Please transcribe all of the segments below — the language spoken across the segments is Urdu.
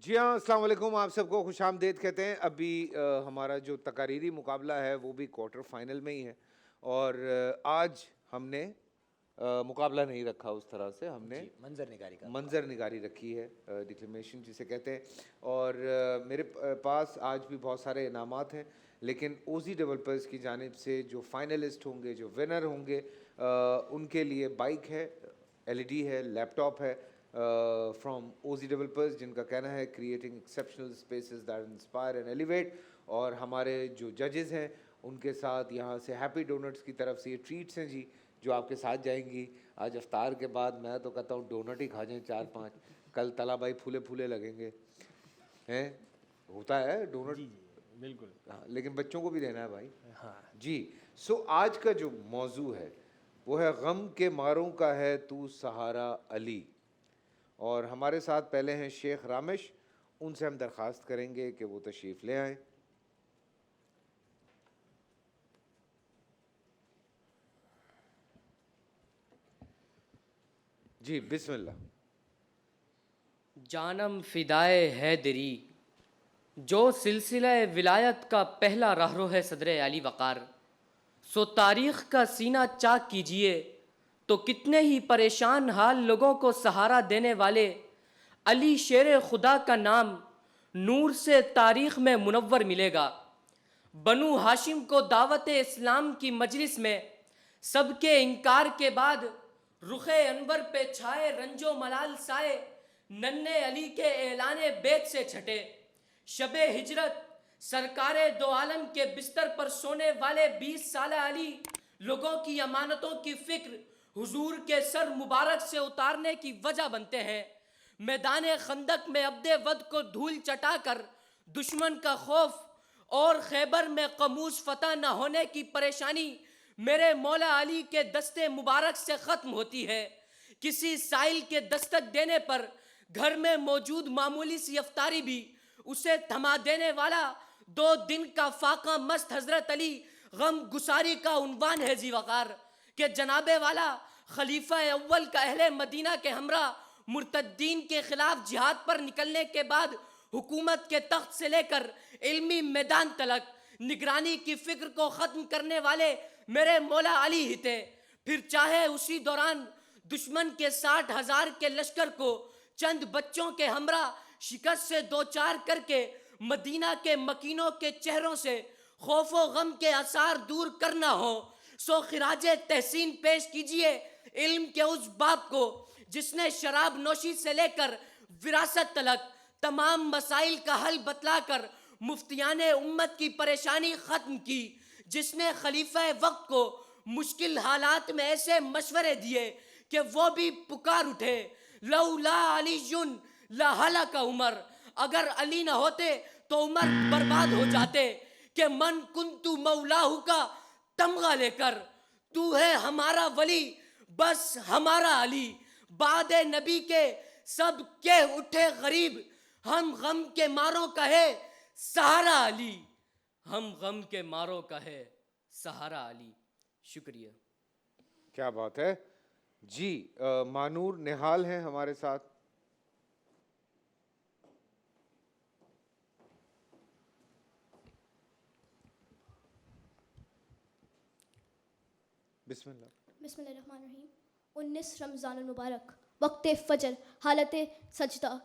جی ہاں، السلام علیکم، آپ سب کو خوش آمدید کہتے ہیں۔ ابھی ہمارا جو تقاریری مقابلہ ہے وہ بھی کوارٹر فائنل میں ہی ہے، اور آج ہم نے مقابلہ نہیں رکھا اس طرح سے، ہم نے منظر نگاری رکھی ہے، ڈکلیمیشن جسے کہتے ہیں۔ اور میرے پاس آج بھی بہت سارے انعامات ہیں، لیکن اوزی ڈیولپرز کی جانب سے جو فائنلسٹ ہوں گے، جو ونر ہوں گے، ان کے لیے بائک ہے، LED ہے، لیپ ٹاپ ہے فرام اوزی ڈیولپرز، جن کا کہنا ہے creating exceptional spaces that inspire and elevate. اور ہمارے جو ججز ہیں ان کے ساتھ یہاں سے ہیپی ڈونٹس کی طرف سے یہ ٹریٹس ہیں جی، جو آپ کے ساتھ جائیں گی آج افطار کے بعد۔ میں تو کہتا ہوں ڈونٹ ہی کھا جائیں 4-5، کل تلا بھائی پھولے پھولے لگیں گے، ہیں ہوتا ہے ڈونٹ۔ جی بالکل، ہاں لیکن بچوں کو بھی دینا ہے بھائی۔ جی سو آج کا جو موضوع ہے وہ ہے غم کے ماروں کا ہے تو سہارا علی، اور ہمارے ساتھ پہلے ہیں شیخ رامش، ان سے ہم درخواست کریں گے کہ وہ تشریف لے آئیں۔ جی بسم اللہ۔ جانم فدائے حیدری، جو سلسلہ ولایت کا پہلا راہرو ہے صدر علی وقار، سو تاریخ کا سینہ چاک کیجئے تو کتنے ہی پریشان حال لوگوں کو سہارا دینے والے علی شیر خدا کا نام نور سے تاریخ میں منور ملے گا۔ بنو ہاشم کو دعوت اسلام کی مجلس میں سب کے انکار کے بعد رخ انور پہ چھائے رنج و ملال سائے، ننھے علی کے اعلان بیت سے چھٹے۔ شب ہجرت سرکار دو عالم کے بستر پر سونے والے 20 سالہ علی لوگوں کی امانتوں کی فکر حضور کے سر مبارک سے اتارنے کی وجہ بنتے ہیں۔ میدان خندق میں عبد ود کو دھول چٹا کر دشمن کا خوف اور خیبر میں قموس فتح نہ ہونے کی پریشانی میرے مولا علی کے دستے مبارک سے ختم ہوتی ہے۔ کسی سائل کے دستک دینے پر گھر میں موجود معمولی سی افطاری بھی اسے تھما دینے والا 2 دن کا فاقہ مست حضرت علی غم گساری کا عنوان ہے زی وقار، کہ جناب والا خلیفہ اول کا اہل مدینہ کے ہمراہ مرتدین کے خلاف جہاد پر نکلنے کے بعد حکومت کے تخت سے لے کر علمی میدان تلک نگرانی کی فکر کو ختم کرنے والے میرے مولا علی ہی تھے۔ پھر چاہے اسی دوران دشمن کے 60,000 کے لشکر کو چند بچوں کے ہمراہ شکست سے دوچار کر کے مدینہ کے مکینوں کے چہروں سے خوف و غم کے آثار دور کرنا ہو، سو خراج تحسین پیش کیجئے علم کے اس باپ کو جس نے شراب نوشی سے لے کر وراثت تلک تمام مسائل کا حل بتلا کر مفتیان امت کی پریشانی ختم کی، جس نے خلیفہ وقت کو مشکل حالات میں ایسے مشورے دیے کہ وہ بھی پکار اٹھے، لولا علی لا ہلاک عمر، اگر علی نہ ہوتے تو عمر برباد ہو جاتے، کہ من کنتو مولاہ کا تمغہ لے کر تو ہے ہمارا ولی بس ہمارا علی، بعد نبی کے سب کے اٹھے غریب، ہم غم کے ماروں کا ہے سہارا علی، ہم غم کے ماروں کا ہے سہارا علی۔ شکریہ۔ کیا بات ہے جی۔ مانور نہال ہیں ہمارے ساتھ۔ بسم اللہ۔ بسم اللہ الرحمن الرحیم۔ 19 رمضان المبارک، وقت فجر، حالت سجدہ،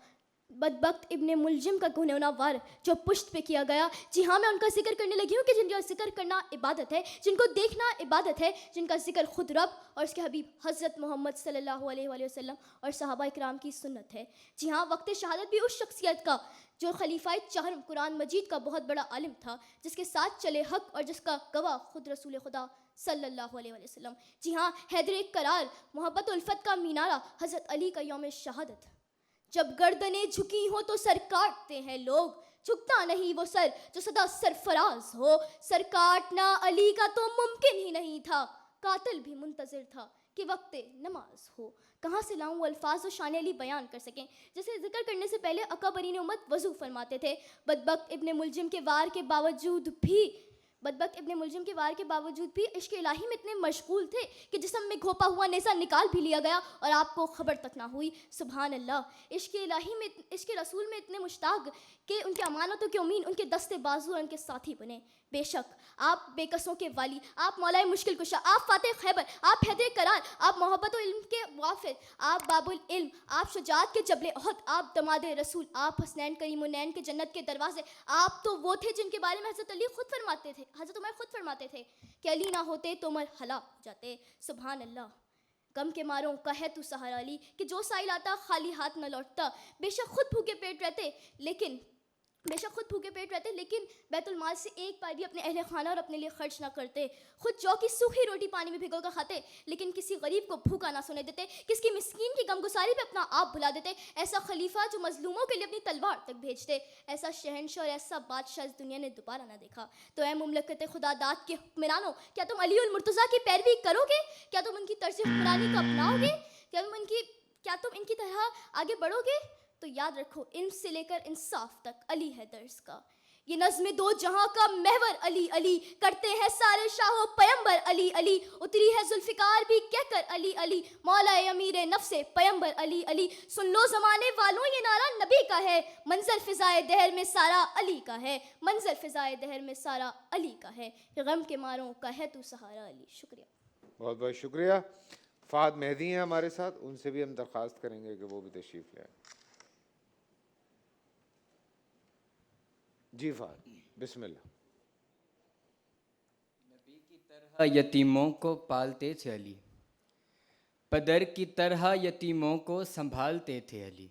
بدبخت ابن ملجم کا گنہگار جو پشت پہ کیا گیا۔ جی ہاں، میں ان کا ذکر کرنے لگی ہوں کہ جن کا ذکر کرنا عبادت ہے، جن کو دیکھنا عبادت ہے، جن کا ذکر خود رب اور اس کے حبیب حضرت محمد صلی اللہ علیہ وآلہ وسلم اور صحابہ اکرام کی سنت ہے۔ جی ہاں، وقت شہادت بھی اس شخصیت کا جو خلیفہ چہرم قرآن مجید کا بہت بڑا عالم تھا، جس کے ساتھ چلے حق اور جس کا گواہ خود رسول خدا صلی اللہ علیہ وآلہ وسلم۔ جی ہاں، حیدر قرار، محبت الفت کا مینارہ، حضرت علی کا یوم شہادت۔ جب گردنیں جھکی ہوں تو سر کاٹتے ہیں لوگ، جھکتا نہیں وہ سر جو سدا سرفراز ہو، سر کاٹنا علی کا تو ممکن ہی نہیں تھا، قاتل بھی منتظر تھا کہ وقت نماز ہو۔ کہاں سے لاؤں وہ الفاظ و شان علی بیان کر سکیں جسے ذکر کرنے سے پہلے اکابرین امت وضو فرماتے تھے۔ بدبخت ابن ملجم کے وار کے باوجود بھی بدبخت ابن ملجم کے وار کے باوجود بھی عشق الہی میں اتنے مشغول تھے کہ جسم میں گھوپا ہوا نیزہ نکال بھی لیا گیا اور آپ کو خبر تک نہ ہوئی. سبحان اللہ. عشق الہی میں، عشق رسول میں اتنے مشتاق کہ ان کے امانتوں کے امین، ان کے دستے بازو اور ان کے ساتھی بنے. بے شک آپ بے کسوں کے والی، آپ مولائے مشکل کشا، آپ فاتح خیبر، آپ حیدر کرار، آپ محبت و علم کے وافر، آپ باب العلم، آپ شجاعت کے جبل احد، آپ دماد رسول، آپ حسنین کریم النین کے جنت کے دروازے. آپ تو وہ تھے جن کے بارے میں حضرت علی خود فرماتے تھے، حضرت عمر خود فرماتے تھے کہ علی نہ ہوتے تو عمر ہلاک ہو جاتے. سبحان اللہ. غم کے ماروں کا ہے تو سہارا علی کہ جو سائل آتا خالی ہاتھ نہ لوٹتا. بے شک خود بھوکے پیٹ رہتے لیکن بیت المال سے ایک بار بھی اپنے اہل خانہ اور اپنے لیے خرچ نہ کرتے. خود جو کی سوکھی روٹی پانی میں بھگو کر کھاتے لیکن کسی غریب کو بھوکا نہ سونے دیتے، کسی مسکین کی غمگساری پہ اپنا آپ بھلا دیتے. ایسا خلیفہ جو مظلوموں کے لیے اپنی تلوار تک بھیجتے، ایسا شہنشاہ اور ایسا بادشاہ اس دنیا نے دوبارہ نہ دیکھا. تو اے مملکت خدا داد کے حکمرانوں، کیا تم علی المرتضیٰ کی پیروی کرو گے؟ کیا تم ان کی طرز حکمرانی کو اپناؤ گے؟ کیا تم ان کی طرح آگے بڑھو گے؟ تو یاد رکھو، علم سے لے کر انصاف تک علی ہے درس کا. یہ نظم دو جہاں کا محور علی علی، کرتے ہیں سارے شاہ و پیمبر علی علی. اتری ہے ذوالفقار بھی کہہ کر علی علی، مولا امیر نفس پیمبر علی علی. سن لو زمانے والوں یہ نعرہ نبی کا ہے، منظر فضائے دہر میں سارا علی کا ہے، منظر فضائے دہر میں سارا علی کا ہے. غم کے ماروں کا ہے تو سہارا علی. شکریہ. بہت بہت شکریہ. فہد مہدی ہیں ہمارے ساتھ، ان سے بھی ہم درخواست کریں گے کہ وہ بھی تشریف لے آئیں. جی فہد، بسم اللہ. نبی کی طرح یتیموں کو پالتے تھے علی، پدر کی طرح یتیموں کو سنبھالتے تھے علی.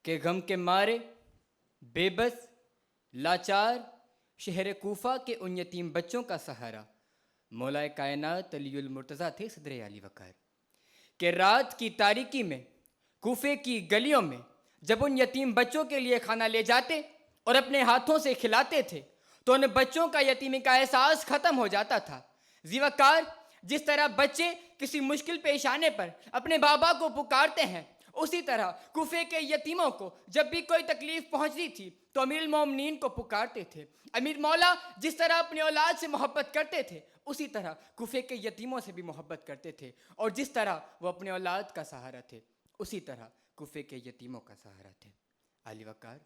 کہ غم کے مارے بے بس لاچار شہر کوفہ کے ان یتیم بچوں کا سہارا مولا کائنات علی المرتضیٰ تھے صدر علی وقار. کہ رات کی تاریکی میں کوفے کی گلیوں میں جب ان یتیم بچوں کے لیے کھانا لے جاتے اور اپنے ہاتھوں سے کھلاتے تھے تو ان بچوں کا یتیمی کا احساس ختم ہو جاتا تھا. ذی وقار، جس طرح بچے کسی مشکل پیش آنے پر اپنے بابا کو پکارتے ہیں، اسی طرح کوفے کے یتیموں کو جب بھی کوئی تکلیف پہنچتی تھی تو امیر المومنین کو پکارتے تھے. امیر مولا جس طرح اپنی اولاد سے محبت کرتے تھے، اسی طرح کوفے کے یتیموں سے بھی محبت کرتے تھے. اور جس طرح وہ اپنے اولاد کا سہارا تھے، اسی طرح کوفے کے یتیموں کا سہارا تھے. علی وقار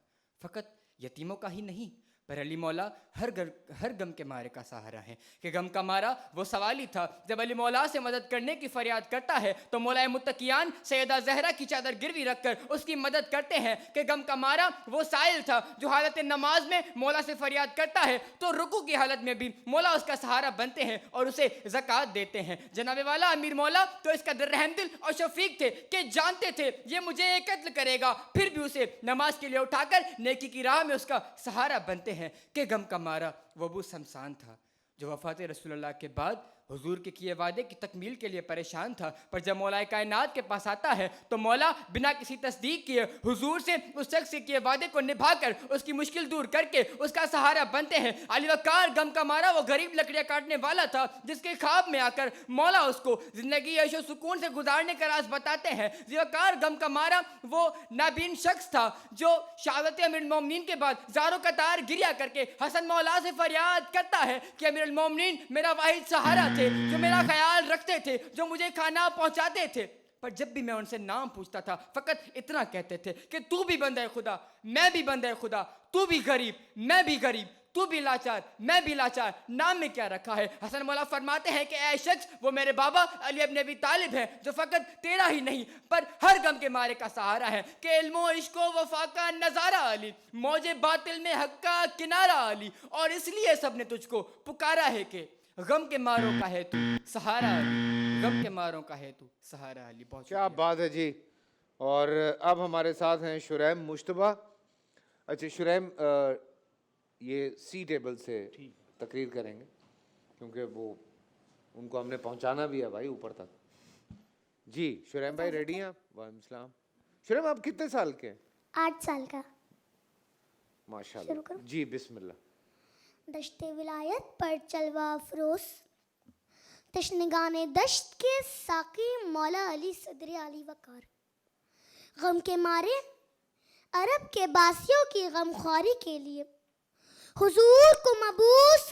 فقط یتیموں کا ہی نہیں، پر علی مولا ہر غم کے مارے کا سہارا ہے. کہ غم کا مارا وہ سوال ہی تھا جب علی مولا سے مدد کرنے کی فریاد کرتا ہے تو مولا متقیان سیدہ زہرا کی چادر گروی رکھ کر اس کی مدد کرتے ہیں. کہ غم کا مارا وہ سائل تھا جو حالت نماز میں مولا سے فریاد کرتا ہے تو رکوع کی حالت میں بھی مولا اس کا سہارا بنتے ہیں اور اسے زکوٰۃ دیتے ہیں. جناب والا امیر مولا تو اس قدر رحم دل اور شفیق تھے کہ جانتے تھے یہ مجھے قتل کرے گا، پھر بھی اسے نماز کے لیے اٹھا کر نیکی کی راہ میں اس کا سہارا بنتے ہیں. کہ غم کا مارا وہ ابو سمسان تھا جو وفات رسول اللہ کے بعد حضور کے کیے وعدے کی تکمیل کے لیے پریشان تھا، پر جب مولا کائنات کے پاس آتا ہے تو مولا بنا کسی تصدیق کیے حضور سے اس شخص کے کیے وعدے کو نبھا کر اس کی مشکل دور کر کے اس کا سہارا بنتے ہیں. علی وقار غم کا مارا وہ غریب لکڑیاں کاٹنے والا تھا جس کے خواب میں آ کر مولا اس کو زندگی عیش و سکون سے گزارنے کا راز بتاتے ہیں. علی وقار غم کا مارا وہ نابین شخص تھا جو شہادت امیر المومنین کے بعد زاروں قطار گریا کر کے حسن مولا سے فریاد کرتا ہے کہ امیر المومنین میرا واحد سہارا تھے، جو میرا خیال رکھتے تھے، جو مجھے کھانا پہنچاتے تھے. پر جب بھی میں ان سے نام پوچھتا تھا فقط اتنا کہتے تھے کہ تو بھی بندہ خدا، میں بھی بندہ خدا، تو بھی غریب، میں بھی غریب، تو بھی لاچار، میں بھی لاچار، نام میں کیا رکھا ہے؟ حسن مولا فرماتے ہیں کہ اے شخص، وہ میرے بابا علی ابن ابی طالب ہیں جو فقط تیرا ہی نہیں پر ہر غم کے مارے کا سہارا ہے. کہ علم و عشق و وفا کا نظارہ علی، موج باطل میں حق کا کنارہ علی، اور اس لیے سب نے تجھ کو پکارا ہے کہ غم کے ماروں کا ہے تو سہارا علی، غم کے ماروں کا ہے تو سہارا علی. بہت کیا بات ہے جی. اور اب ہمارے ساتھ ہیں شریم مشتبہ. اچھا شریم، یہ سی ٹیبل سے تقریر کریں گے کیونکہ وہ ان کو ہم نے پہنچانا بھی ہے بھائی اوپر تک. جی شریم بھائی ریڈی ہیں آپ؟ وعلیکم السلام. شریم آپ کتنے سال کے ہیں؟ 8 سال کا. ماشاء اللہ. جی بسم اللہ. دشت ولایت پر چلوا افروز، تشنگان دشت کے ساقی مولا علی صدر علی وقار. غم کے مارے عرب کے باسیوں کی غم خواری کے لیے حضور کو مبعوث